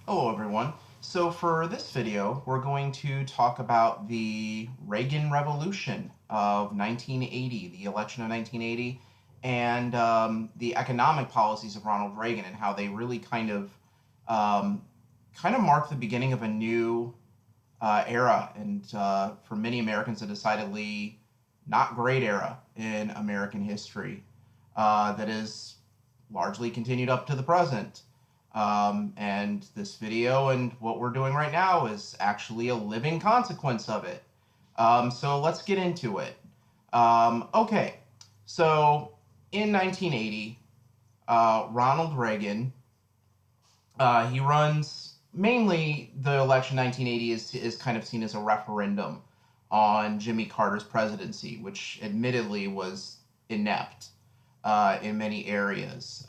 Hello everyone. So for this video, we're going to talk about the Reagan Revolution of 1980, the election of 1980, and the economic policies of Ronald Reagan and how they really um, kind of marked the beginning of a new era, and for many Americans, a decidedly not great era in American history that is largely continued up to the present. And this video and what we're doing right now is actually a living consequence of it. So let's get into it. Okay, so in 1980, Ronald Reagan, he runs mainly the election 1980 is kind of seen as a referendum on Jimmy Carter's presidency, which admittedly was inept in many areas.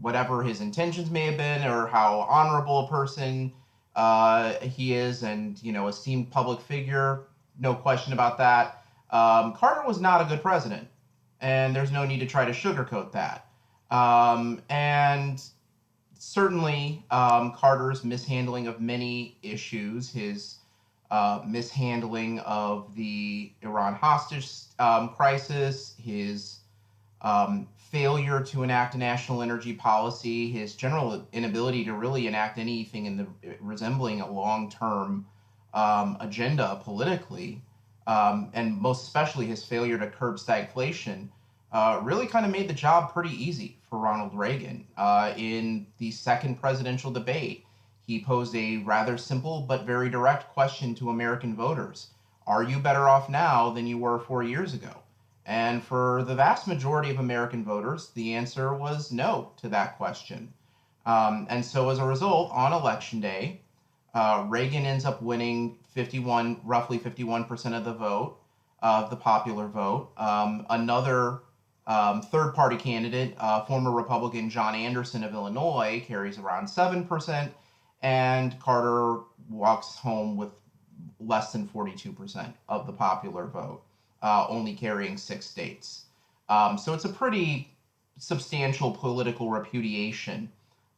Whatever his intentions may have been, or how honorable a person he is, and esteemed public figure, no question about that. Carter was not a good president, and there's no need to try to sugarcoat that. And certainly, Carter's mishandling of many issues, his mishandling of the Iran hostage crisis, his failure to enact a national energy policy, his general inability to really enact anything in the resembling a long-term agenda politically, and most especially his failure to curb stagflation, really kind of made the job pretty easy for Ronald Reagan. In the second presidential debate, he posed a rather simple but very direct question to American voters. Are you better off now than you were 4 years ago? And for the vast majority of American voters, the answer was no to that question. And so as a result, on election day, Reagan ends up winning roughly 51% of the vote, of the popular vote. Another third-party candidate, former Republican John Anderson of Illinois, carries around 7%, and Carter walks home with less than 42% of the popular vote, only carrying 6 states. So it's a pretty substantial political repudiation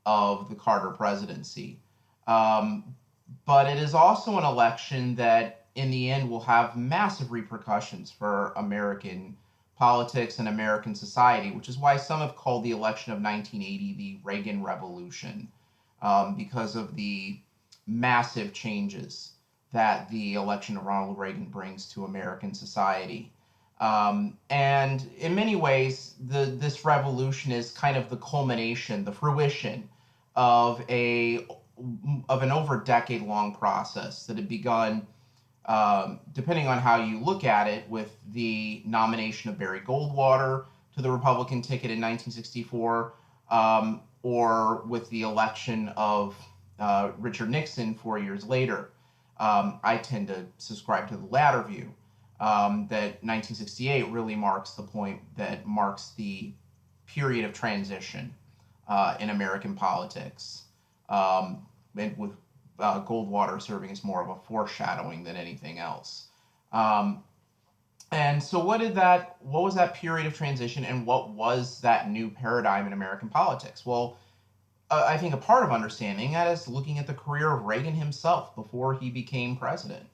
of the Carter presidency. Um, but it is also an election that, in the end, will have massive repercussions for American politics and American society, which is why some have called the election of 1980 the Reagan Revolution, because of the massive changes that the election of Ronald Reagan brings to American society. And in many ways, this revolution is kind of the culmination, the fruition of an over decade long process that had begun, depending on how you look at it, with the nomination of Barry Goldwater to the Republican ticket in 1964, or with the election of Richard Nixon 4 years later. I tend to subscribe to the latter view, that 1968 really marks the point that marks the period of transition in American politics, and with Goldwater serving as more of a foreshadowing than anything else. Um, and so, what was that period of transition, and what was that new paradigm in American politics? Well, I think a part of understanding that is looking at the career of Reagan himself before he became president.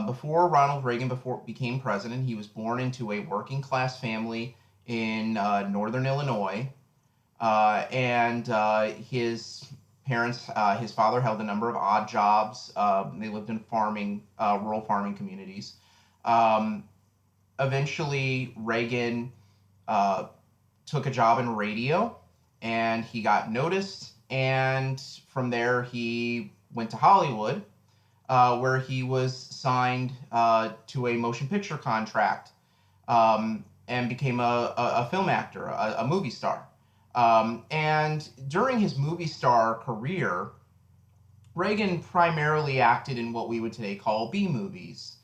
Before Ronald Reagan became president, he was born into a working class family in northern Illinois, and his father held a number of odd jobs. They lived in rural farming communities. Um, Eventually, Reagan uh, took a job in radio, and he got noticed. And from there, he went to Hollywood, where he was signed to a motion picture contract, and became a film actor, a movie star. And during his movie star career, Reagan primarily acted in what we would today call B movies.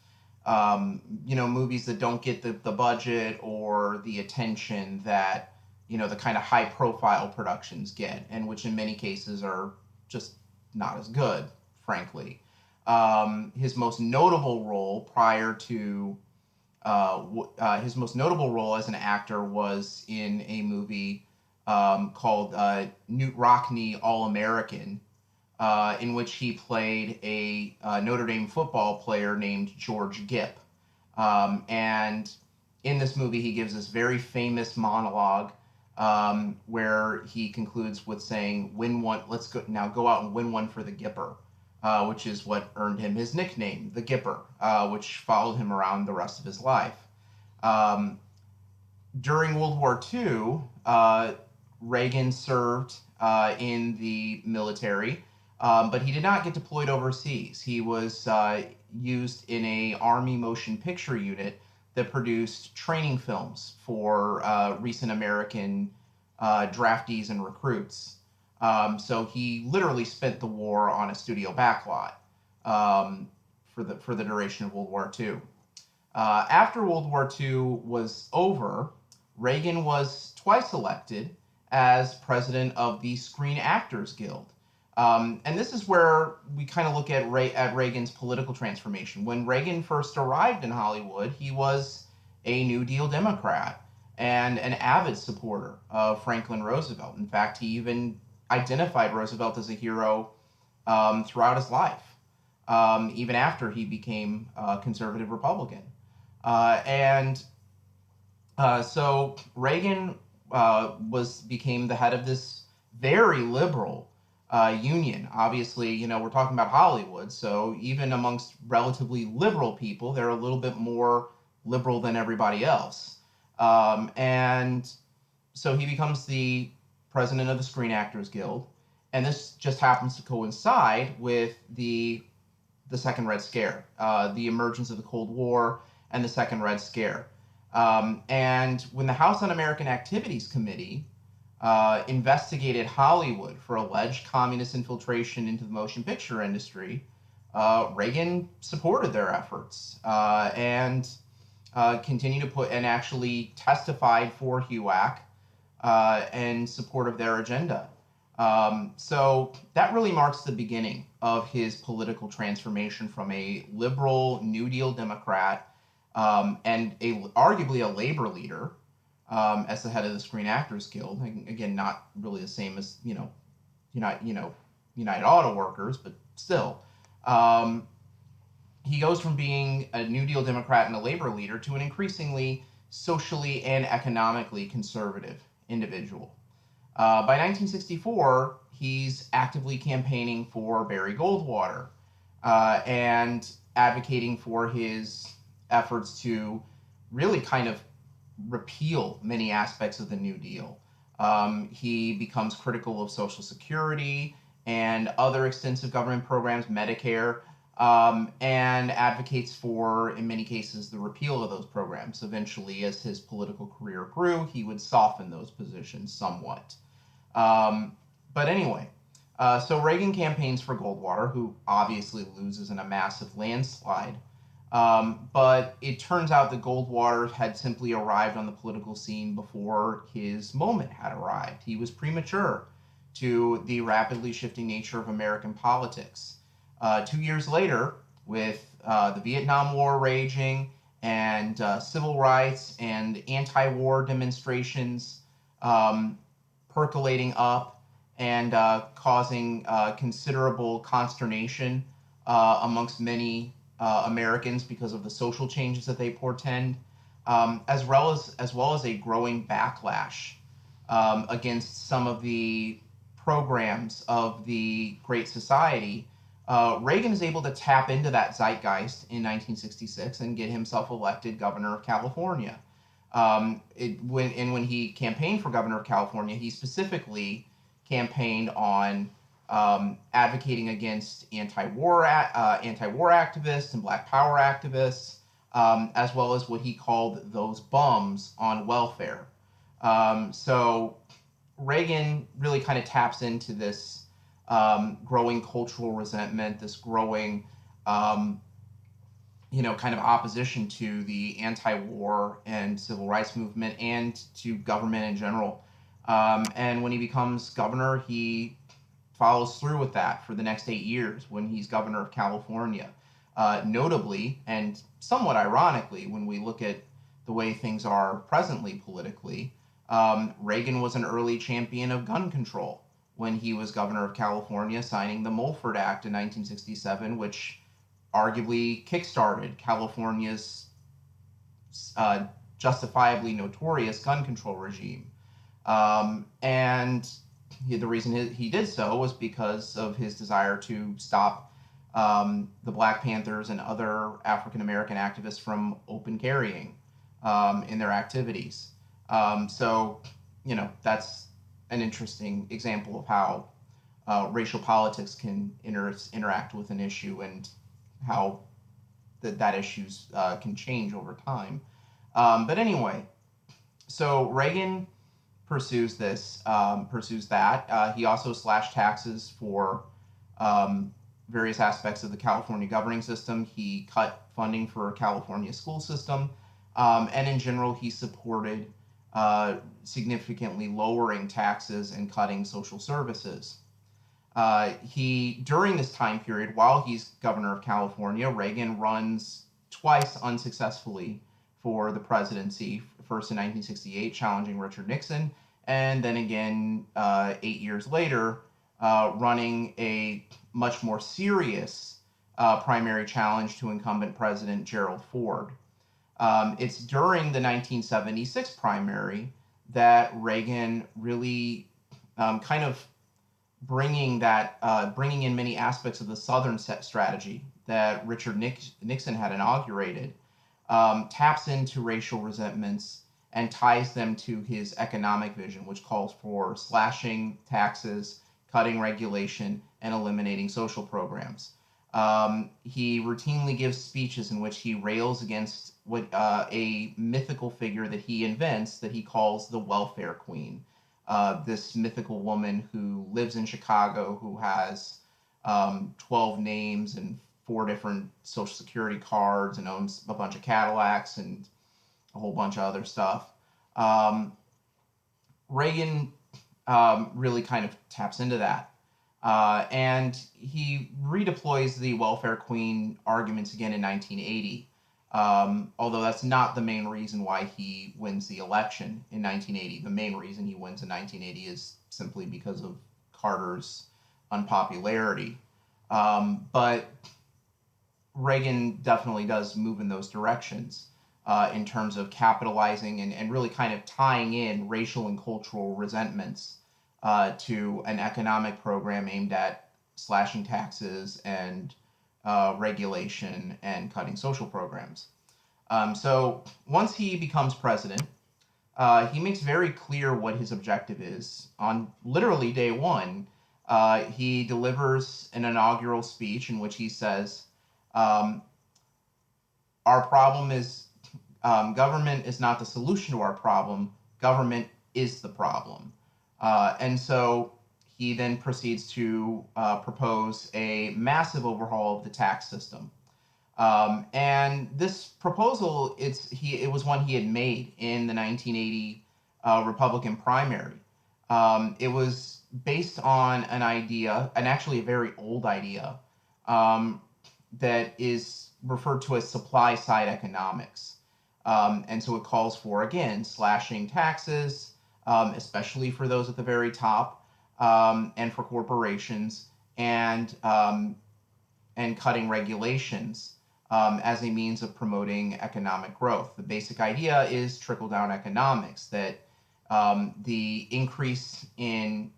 Movies that don't get the budget or the attention that, the kind of high profile productions get, and which in many cases are just not as good, frankly. His most notable role prior to his most notable role as an actor was in a movie called Knute Rockne All American, in which he played a Notre Dame football player named George Gipp. And in this movie, he gives this very famous monologue where he concludes with saying, "Win one, let's go now. Go out and win one for the Gipper," which is what earned him his nickname, the Gipper, which followed him around the rest of his life. Um, During World War II, Reagan served in the military, but he did not get deployed overseas. He was used in a Army motion picture unit that produced training films for recent American draftees and recruits. So he literally spent the war on a studio backlot for the duration of World War II. After World War II was over, Reagan was twice elected as president of the Screen Actors Guild. And this is where we kind of look at Reagan's political transformation. When Reagan first arrived in Hollywood, he was a New Deal Democrat and an avid supporter of Franklin Roosevelt. In fact, he even identified Roosevelt as a hero throughout his life, even after he became a conservative Republican. And So Reagan became the head of this very liberal union. Obviously, we're talking about Hollywood, so even amongst relatively liberal people, they're a little bit more liberal than everybody else. And so he becomes the president of the Screen Actors Guild, and this just happens to coincide with the Second Red Scare, the emergence of the Cold War, and the Second Red Scare. And when the House Un-American Activities Committee investigated Hollywood for alleged communist infiltration into the motion picture industry, Reagan supported their efforts and continued to and actually testified for HUAC in support of their agenda. So that really marks the beginning of his political transformation from a liberal New Deal Democrat and arguably a labor leader as the head of the Screen Actors Guild. Again, not really the same as United Auto Workers, but still. He goes from being a New Deal Democrat and a labor leader to an increasingly socially and economically conservative individual. By 1964, he's actively campaigning for Barry Goldwater and advocating for his efforts to really kind of repeal many aspects of the New Deal. He becomes critical of Social Security and other extensive government programs, Medicare, and advocates for, in many cases, the repeal of those programs. Eventually, as his political career grew, he would soften those positions somewhat. But anyway, so Reagan campaigns for Goldwater, who obviously loses in a massive landslide. But it turns out that Goldwater had simply arrived on the political scene before his moment had arrived. He was premature to the rapidly shifting nature of American politics. 2 years later, with the Vietnam War raging and civil rights and anti-war demonstrations percolating up and causing considerable consternation amongst many Americans because of the social changes that they portend, as well as a growing backlash against some of the programs of the Great Society. Reagan is able to tap into that zeitgeist in 1966 and get himself elected governor of California. When he campaigned for governor of California, he specifically campaigned on advocating against anti-war activists and Black Power activists, as well as what he called those bums on welfare. So Reagan really kind of taps into this growing cultural resentment, this growing kind of opposition to the anti-war and civil rights movement and to government in general. And when he becomes governor, he follows through with that for the next 8 years when he's governor of California. Notably, and somewhat ironically, when we look at the way things are presently politically, Reagan was an early champion of gun control when he was governor of California, signing the Mulford Act in 1967, which arguably kickstarted California's uh, justifiably notorious gun control regime. And the reason he did so was because of his desire to stop the Black Panthers and other African American activists from open carrying in their activities. So, that's an interesting example of how racial politics can interact with an issue, and how that issues can change over time. But anyway, so Reagan pursues that. He also slashed taxes for various aspects of the California governing system. He cut funding for California school system, and in general, he supported significantly lowering taxes and cutting social services. During this time period, while he's governor of California, Reagan runs twice unsuccessfully for the presidency. First in 1968, challenging Richard Nixon, and then again 8 years later, running a much more serious primary challenge to incumbent President Gerald Ford. It's during the 1976 primary that Reagan really kind of bringing in many aspects of the Southern strategy that Richard Nixon had inaugurated, taps into racial resentments and ties them to his economic vision, which calls for slashing taxes, cutting regulation, and eliminating social programs. He routinely gives speeches in which he rails against a mythical figure that he invents that he calls the welfare queen. This mythical woman who lives in Chicago, who has 12 names and 4 different social security cards, and owns a bunch of Cadillacs and a whole bunch of other stuff. Reagan really kind of taps into that. And he redeploys the welfare queen arguments again in 1980. Although that's not the main reason why he wins the election in 1980. The main reason he wins in 1980 is simply because of Carter's unpopularity. But Reagan definitely does move in those directions in terms of capitalizing and really kind of tying in racial and cultural resentments to an economic program aimed at slashing taxes and regulation and cutting social programs. So once he becomes president, he makes very clear what his objective is. On literally day one, he delivers an inaugural speech in which he says, our problem is government is not the solution to our problem, government is the problem. And so he then proceeds to propose a massive overhaul of the tax system. And this proposal, it was one he had made in the 1980 Republican primary. It was based on an idea, and actually a very old idea, that is referred to as supply side economics. And so it calls for, again, slashing taxes, especially for those at the very top, and for corporations, and cutting regulations as a means of promoting economic growth. The basic idea is trickle-down economics, that the increase in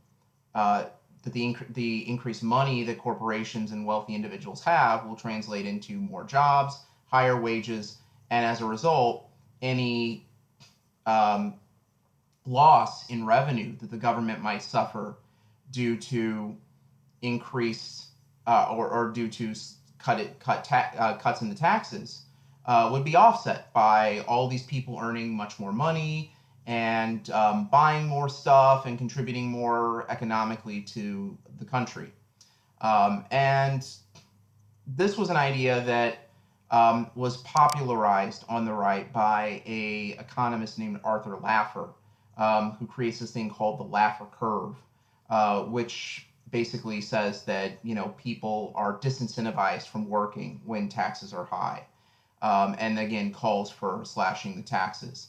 the increased money that corporations and wealthy individuals have will translate into more jobs, higher wages, and as a result, any loss in revenue that the government might suffer due to increased or due to cuts in the taxes would be offset by all these people earning much more money and buying more stuff and contributing more economically to the country. And this was an idea that was popularized on the right by an economist named Arthur Laffer, who creates this thing called the Laffer curve, which basically says that people are disincentivized from working when taxes are high, and again calls for slashing the taxes.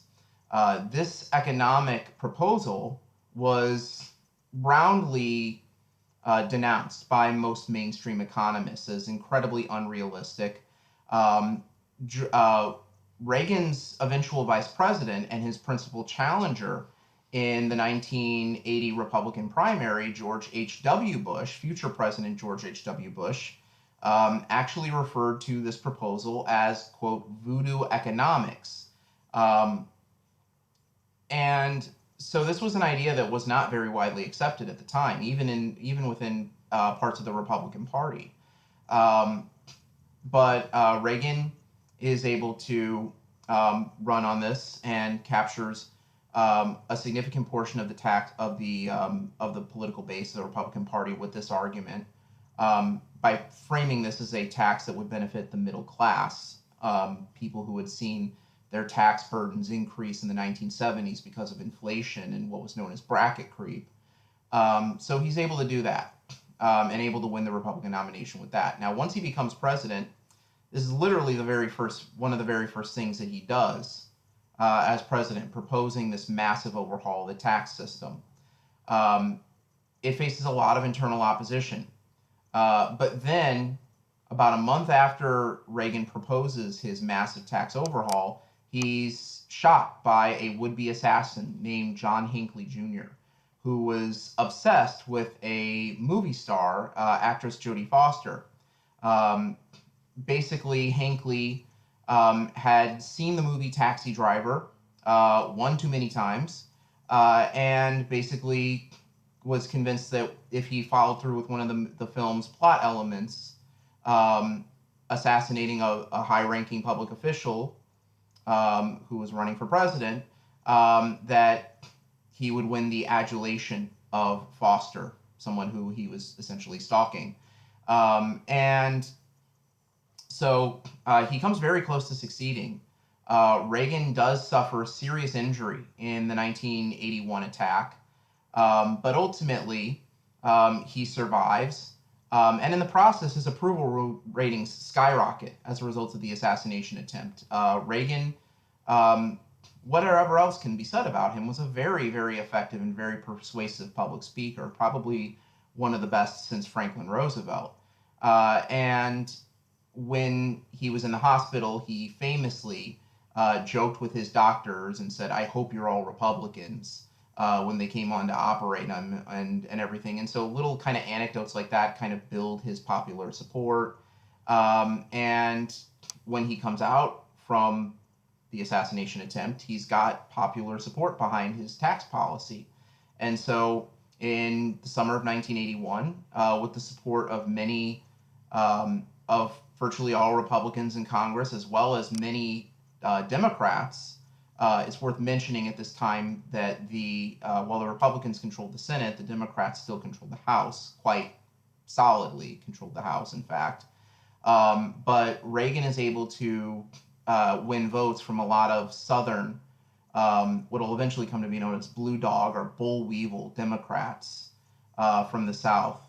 This economic proposal was roundly denounced by most mainstream economists as incredibly unrealistic. Um, Reagan's eventual vice president and his principal challenger in the 1980 Republican primary, George H.W. Bush, future President George H.W. Bush, actually referred to this proposal as, quote, voodoo economics. Um, and so this was an idea that was not very widely accepted at the time, even within parts of the Republican Party. Um, but Reagan is able to run on this and captures a significant portion of the tax of the political base of the Republican Party with this argument, by framing this as a tax that would benefit the middle class, people who had seen their tax burdens increase in the 1970s because of inflation and what was known as bracket creep. So he's able to do that, and able to win the Republican nomination with that. Now, once he becomes president, this is literally one of the very first things that he does as president, proposing this massive overhaul of the tax system. Um, it faces a lot of internal opposition. But then, about a month after Reagan proposes his massive tax overhaul, he's shot by a would-be assassin named John Hinckley Jr., who was obsessed with a movie star, actress Jodie Foster. Um, Basically, Hinckley had seen the movie Taxi Driver one too many times, and basically was convinced that if he followed through with one of the film's plot elements, um, assassinating a high-ranking public official who was running for president, that he would win the adulation of Foster, someone who he was essentially stalking. And so he comes very close to succeeding. Reagan does suffer serious injury in the 1981 attack, but ultimately he survives. And in the process, his approval ratings skyrocket as a result of the assassination attempt. Reagan, um, whatever else can be said about him, was a very, very effective and very persuasive public speaker, probably one of the best since Franklin Roosevelt. And when he was in the hospital, he famously joked with his doctors and said, "I hope you're all Republicans," when they came on to operate him and everything. And so little kind of anecdotes like that kind of build his popular support. And when he comes out from the assassination attempt, he's got popular support behind his tax policy. And so in the summer of 1981, with the support of many of virtually all Republicans in Congress, as well as many Democrats. It's worth mentioning at this time that while the Republicans controlled the Senate, the Democrats still controlled the House, quite solidly controlled the House, in fact. But Reagan is able to win votes from a lot of Southern, what will eventually come to be known as blue dog or bull weevil Democrats from the South,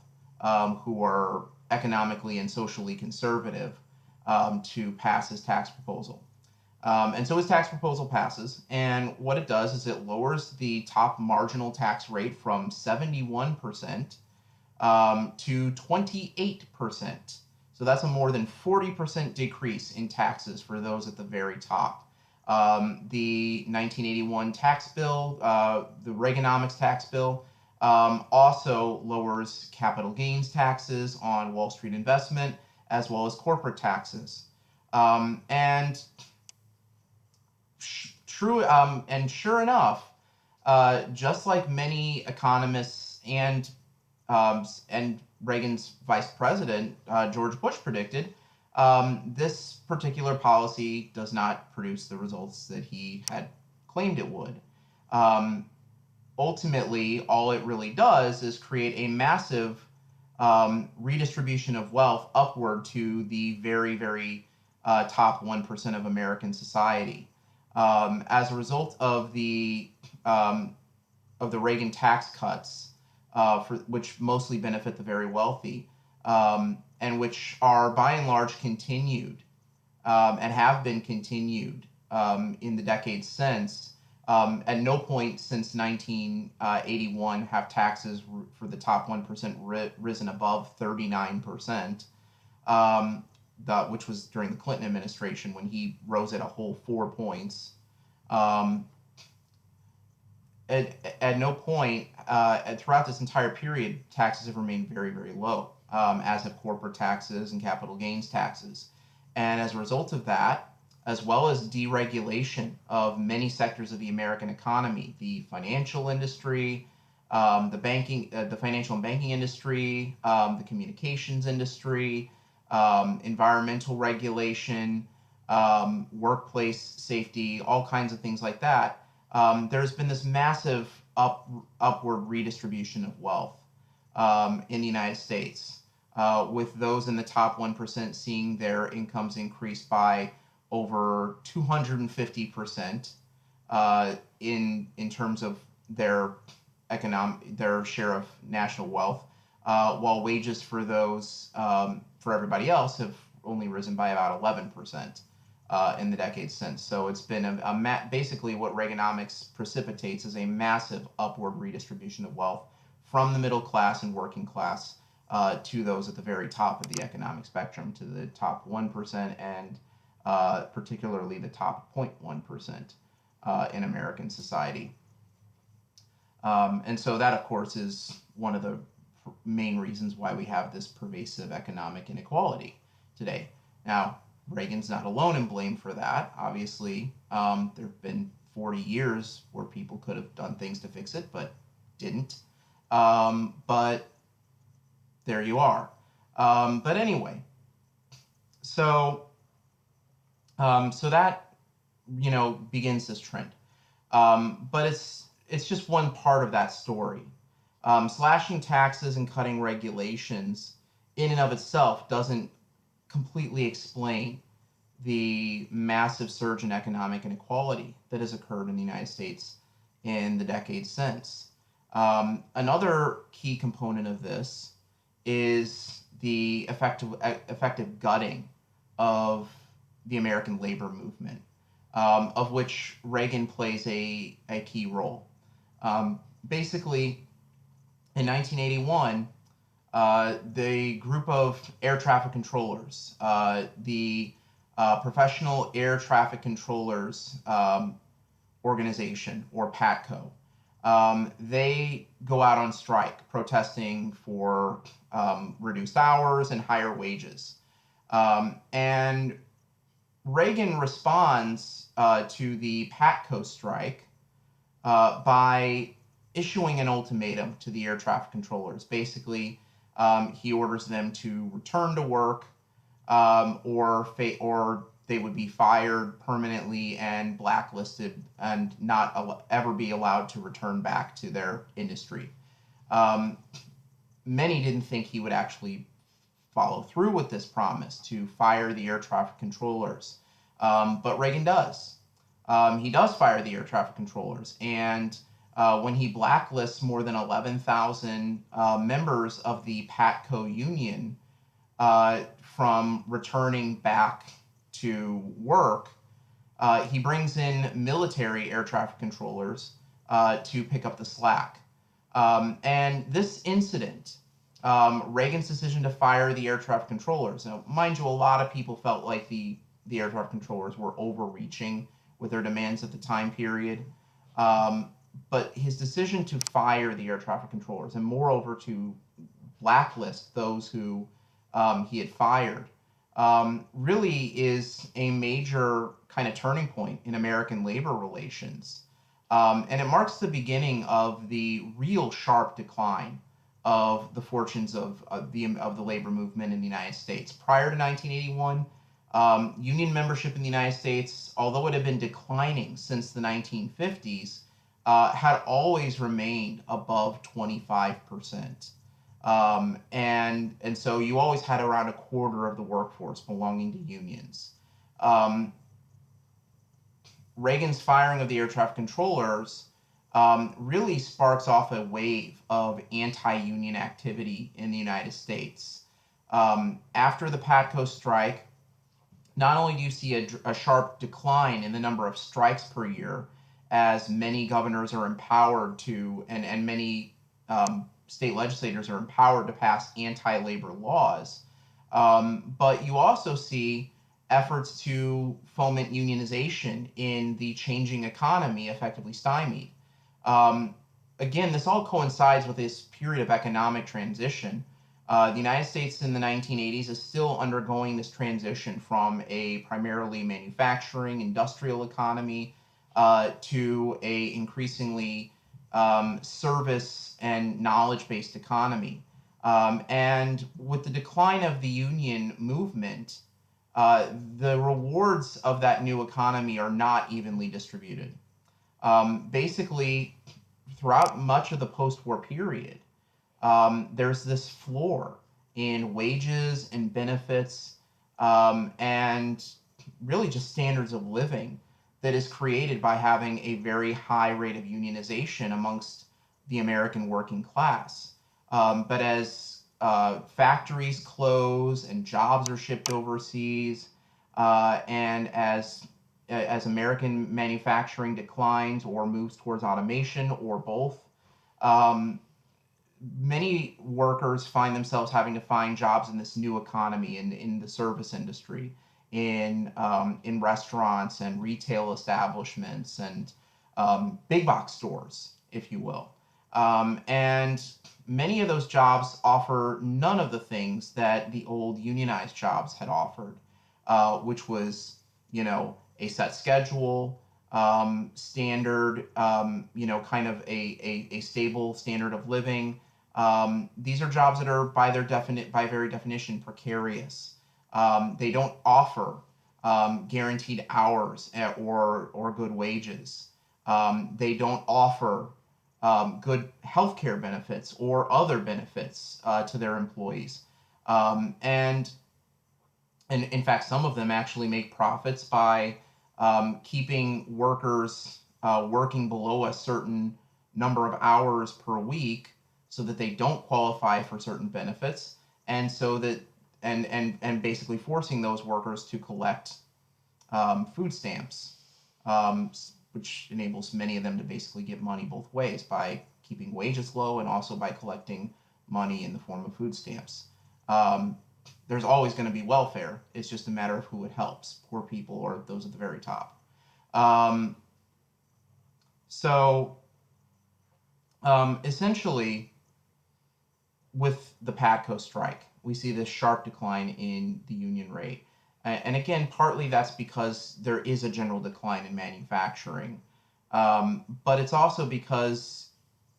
who are economically and socially conservative, to pass his tax proposal. And so his tax proposal passes, and what it does is it lowers the top marginal tax rate from 71% to 28%. So that's a more than 40% decrease in taxes for those at the very top. The 1981 tax bill, the Reaganomics tax bill, also lowers capital gains taxes on Wall Street investment, as well as corporate taxes. And sure enough, just like many economists and Reagan's vice president George Bush predicted, this particular policy does not produce the results that he had claimed it would. Ultimately, all it really does is create a massive redistribution of wealth upward to the very, very top 1% of American society. As a result of the Reagan tax cuts, which mostly benefit the very wealthy, and which are by and large continued, and have been continued in the decades since, At no point since 1981 have taxes for the top 1% risen above 39%, which was during the Clinton administration when he rose it a whole 4 points. Um, at no point throughout this entire period, taxes have remained very, very low, as have corporate taxes and capital gains taxes. And as a result of that, as well as deregulation of many sectors of the American economy, the financial industry, the financial and banking industry, the communications industry, environmental regulation, workplace safety, all kinds of things like that. There's been this massive upward redistribution of wealth in the United States, with those in the top 1% seeing their incomes increase by over 250% in terms of their share of national wealth, while wages for those for everybody else have only risen by about 11%. In the decades since. So it's been basically what Reaganomics precipitates is a massive upward redistribution of wealth from the middle class and working class to those at the very top of the economic spectrum, to the top 1% and particularly the top 0.1% in American society. And so that, of course, is one of the main reasons why we have this pervasive economic inequality today. Now, Reagan's not alone in blame for that. Obviously, there have been 40 years where people could have done things to fix it, but didn't. But there you are. But anyway, so that begins this trend. But it's just one part of that story. Slashing taxes and cutting regulations in and of itself doesn't completely explain the massive surge in economic inequality that has occurred in the United States in the decades since. Another key component of this is the effective gutting of the American labor movement, of which Reagan plays a key role. Basically, in 1981, the group of air traffic controllers, the Professional Air Traffic Controllers Organization, or PATCO, they go out on strike protesting for reduced hours and higher wages. And Reagan responds to the PATCO strike by issuing an ultimatum to the air traffic controllers. Basically, he orders them to return to work, or they would be fired permanently and blacklisted and not ever be allowed to return back to their industry. Many didn't think he would actually follow through with this promise to fire the air traffic controllers, but Reagan does. He does fire the air traffic controllers, and when he blacklists more than 11,000 members of the PATCO union from returning back to work, he brings in military air traffic controllers to pick up the slack. And this incident, Reagan's decision to fire the air traffic controllers, now, mind you, a lot of people felt like the air traffic controllers were overreaching with their demands at the time period. But his decision to fire the air traffic controllers, and moreover to blacklist those who he had fired, really is a major kind of turning point in American labor relations. And it marks the beginning of the real sharp decline of the fortunes of the labor movement in the United States. Prior to 1981, union membership in the United States, although it had been declining since the 1950s, had always remained above 25%. And so you always had around a quarter of the workforce belonging to unions. Reagan's firing of the air traffic controllers really sparks off a wave of anti-union activity in the United States. After the PATCO strike, not only do you see a sharp decline in the number of strikes per year as many governors are empowered to, and many state legislators are empowered to pass anti-labor laws. But you also see efforts to foment unionization in the changing economy effectively stymied. Um, Again, this all coincides with this period of economic transition. The United States in the 1980s is still undergoing this transition from a primarily manufacturing, industrial economy to a increasingly service and knowledge-based economy. And with the decline of the union movement, the rewards of that new economy are not evenly distributed. Basically, throughout much of the post-war period, there's this floor in wages and benefits and really just standards of living that is created by having a very high rate of unionization amongst the American working class. But as factories close and jobs are shipped overseas, and as American manufacturing declines or moves towards automation or both, um, many workers find themselves having to find jobs in this new economy in the service industry, in restaurants and retail establishments and big box stores, if you will. And many of those jobs offer none of the things that the old unionized jobs had offered, which was, a set schedule, standard, kind of a stable standard of living. These are jobs that are by very definition precarious. They don't offer guaranteed hours or good wages. They don't offer good healthcare benefits or other benefits to their employees. And in fact, some of them actually make profits by keeping workers working below a certain number of hours per week so that they don't qualify for certain benefits, and so that and basically forcing those workers to collect food stamps, which enables many of them to basically get money both ways by keeping wages low and also by collecting money in the form of food stamps. Um, there's always going to be welfare. It's just a matter of who it helps, poor people or those at the very top. Um, so essentially, with the PATCO strike, we see this sharp decline in the union rate. And again, partly that's because there is a general decline in manufacturing. But it's also because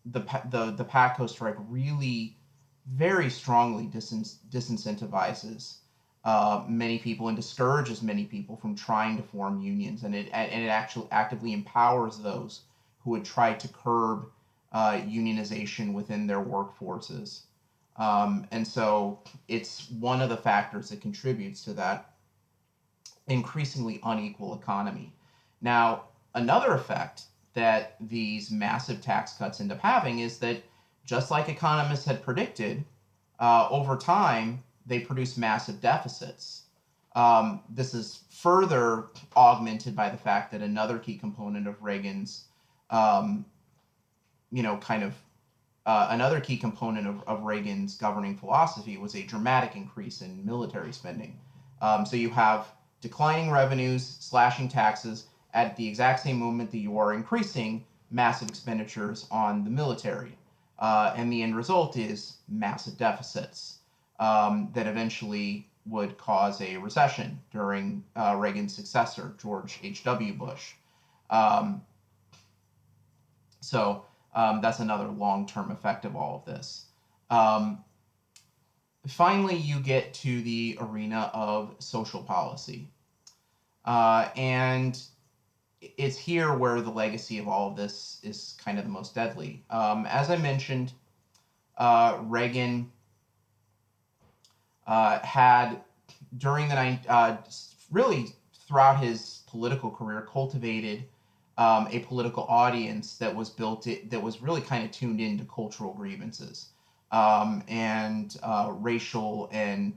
the PATCO strike really very strongly disincentivizes many people and discourages many people from trying to form unions, and it actually actively empowers those who would try to curb unionization within their workforces. And so it's one of the factors that contributes to that increasingly unequal economy. Now, another effect that these massive tax cuts end up having is that, just like economists had predicted, over time they produce massive deficits. This is further augmented by the fact that another key component of Reagan's, um, kind of another key component of Reagan's governing philosophy was a dramatic increase in military spending. So you have declining revenues, slashing taxes at the exact same moment that you are increasing massive expenditures on the military. And the end result is massive deficits that eventually would cause a recession during Reagan's successor, George H.W. Bush. Um, so that's another long-term effect of all of this. Um, Finally, you get to the arena of social policy. And it's here where the legacy of all of this is kind of the most deadly. As I mentioned, Reagan had, during really throughout his political career, cultivated a political audience that was really kind of tuned into cultural grievances and racial and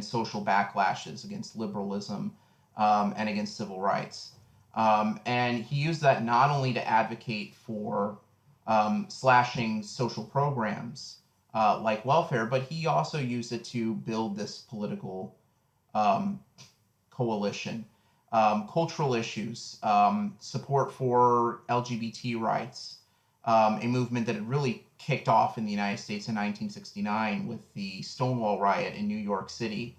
social backlashes against liberalism and against civil rights. And he used that not only to advocate for slashing social programs like welfare, but he also used it to build this political um, coalition. Cultural issues, support for LGBT rights, a movement that had really kicked off in the United States in 1969 with the Stonewall riot in New York City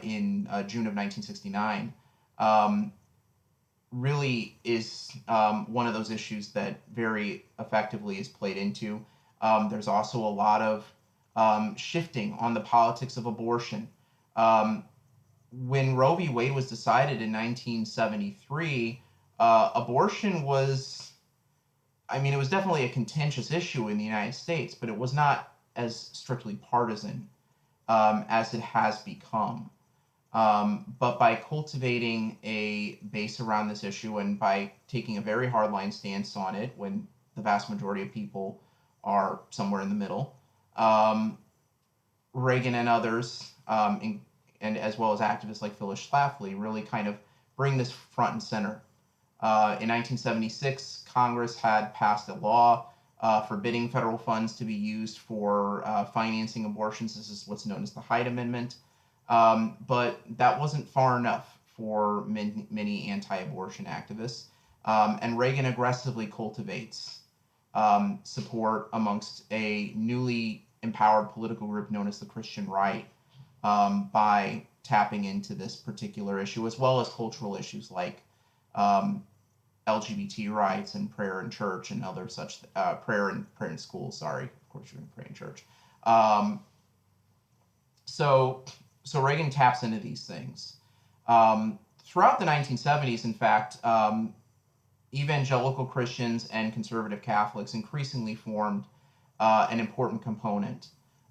in June of 1969. Um, really is one of those issues that very effectively is played into. There's also a lot of shifting on the politics of abortion. Um, when Roe v. Wade was decided in 1973, abortion was, I mean, it was definitely a contentious issue in the United States, but it was not as strictly partisan as it has become. But by cultivating a base around this issue and by taking a very hardline stance on it when the vast majority of people are somewhere in the middle, um, Reagan and others, and as well as activists like Phyllis Schlafly, really kind of bring this front and center. In 1976, Congress had passed a law forbidding federal funds to be used for financing abortions. This is what's known as the Hyde Amendment. But that wasn't far enough for many anti-abortion activists. And Reagan aggressively cultivates support amongst a newly empowered political group known as the Christian Right by tapping into this particular issue, as well as cultural issues like um, LGBT rights and prayer in church and other such prayer in schools. Sorry, of course you're going to pray in church. Um, so so Reagan taps into these things. Throughout the 1970s, in fact, evangelical Christians and conservative Catholics increasingly formed an important component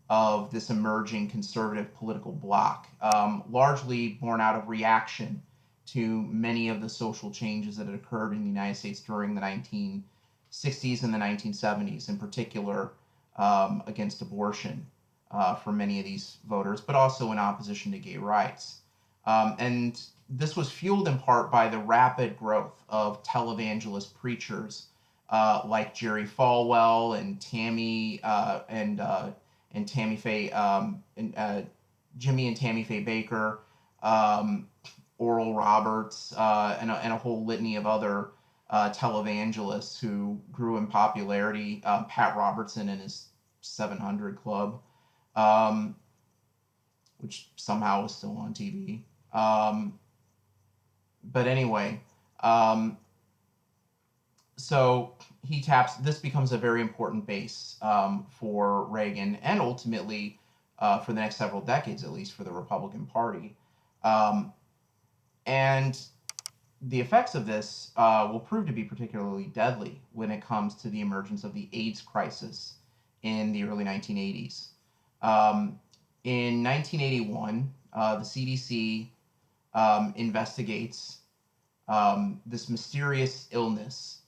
of this emerging conservative political bloc, largely born out of reaction to many of the social changes that had occurred in the United States during the 1960s and the 1970s, in particular against abortion for many of these voters, but also in opposition to gay rights. And this was fueled in part by the rapid growth of televangelist preachers like Jerry Falwell and Tammy Faye Jimmy and Tammy Faye Baker, um, Oral Roberts, and a whole litany of other televangelists who grew in popularity. Pat Robertson and his 700 Club, um, which somehow is still on TV. But anyway, um, so he taps. This becomes a very important base for Reagan and ultimately for the next several decades, at least for the Republican Party. Um, and the effects of this will prove to be particularly deadly when it comes to the emergence of the AIDS crisis in the early 1980s. In 1981, the CDC investigates this mysterious illness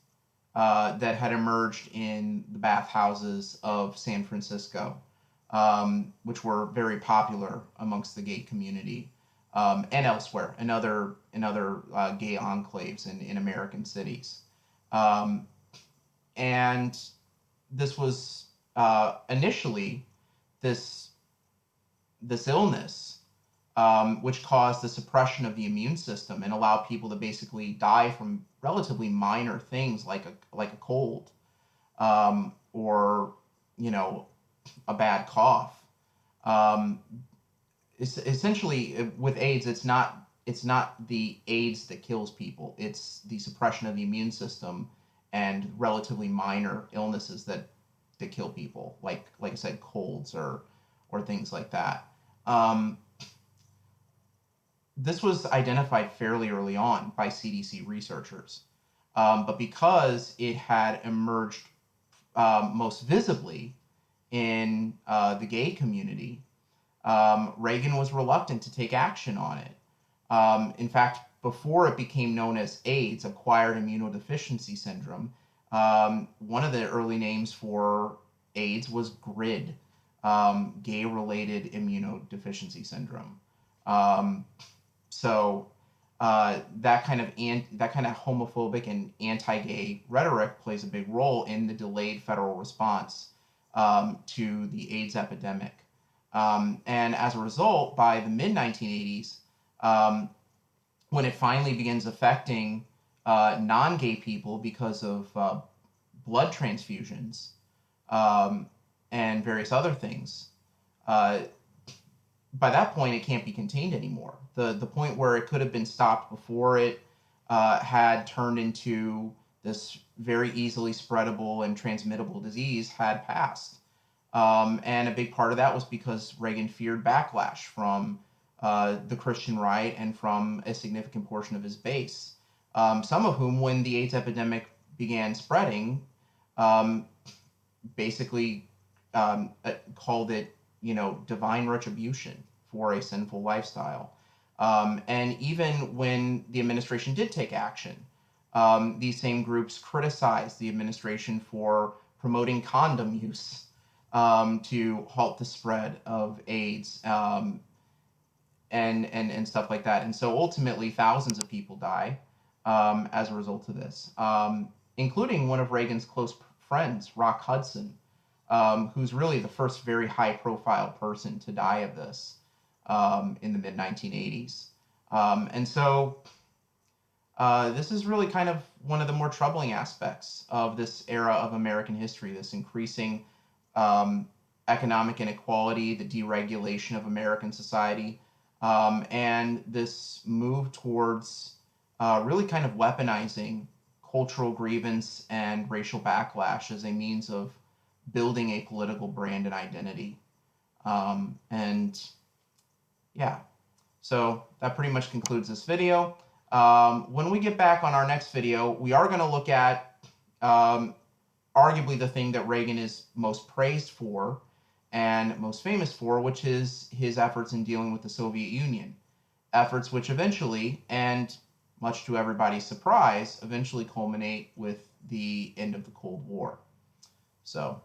that had emerged in the bathhouses of San Francisco, which were very popular amongst the gay community and elsewhere in other gay enclaves in American cities. Um, and this was initially this this illness, which caused the suppression of the immune system and allowed people to basically die from relatively minor things like a cold, or a bad cough. Um, Essentially, with AIDS, it's not the AIDS that kills people. It's the suppression of the immune system and relatively minor illnesses that kill people, like I said, colds or things like that. Um, this was identified fairly early on by CDC researchers, but because it had emerged most visibly in the gay community, Reagan was reluctant to take action on it. In fact, before it became known as AIDS, acquired immunodeficiency syndrome, one of the early names for AIDS was GRID, gay-related immunodeficiency syndrome. Um, so that kind of homophobic and anti-gay rhetoric plays a big role in the delayed federal response to the AIDS epidemic. And as a result, by the mid 1980s, when it finally begins affecting non-gay people because of blood transfusions and various other things, uh, by that point it can't be contained anymore. The point where it could have been stopped before it had turned into this very easily spreadable and transmittable disease had passed. And a big part of that was because Reagan feared backlash from the Christian right and from a significant portion of his base, some of whom, when the AIDS epidemic began spreading, um, basically called it, divine retribution for a sinful lifestyle. And even when the administration did take action, these same groups criticized the administration for promoting condom use to halt the spread of AIDS and stuff like that. And so ultimately, thousands of people die as a result of this, including one of Reagan's close friends, Rock Hudson, who's really the first very high-profile person to die of this in the mid 1980s. And so this is really kind of one of the more troubling aspects of this era of American history, this increasing economic inequality, the deregulation of American society, and this move towards really kind of weaponizing cultural grievance and racial backlash as a means of building a political brand and identity. And yeah, so that pretty much concludes this video. When we get back on our next video, we are going to look at arguably the thing that Reagan is most praised for and most famous for, which is his efforts in dealing with the Soviet Union. Efforts which eventually, and much to everybody's surprise, eventually culminate with the end of the Cold War. So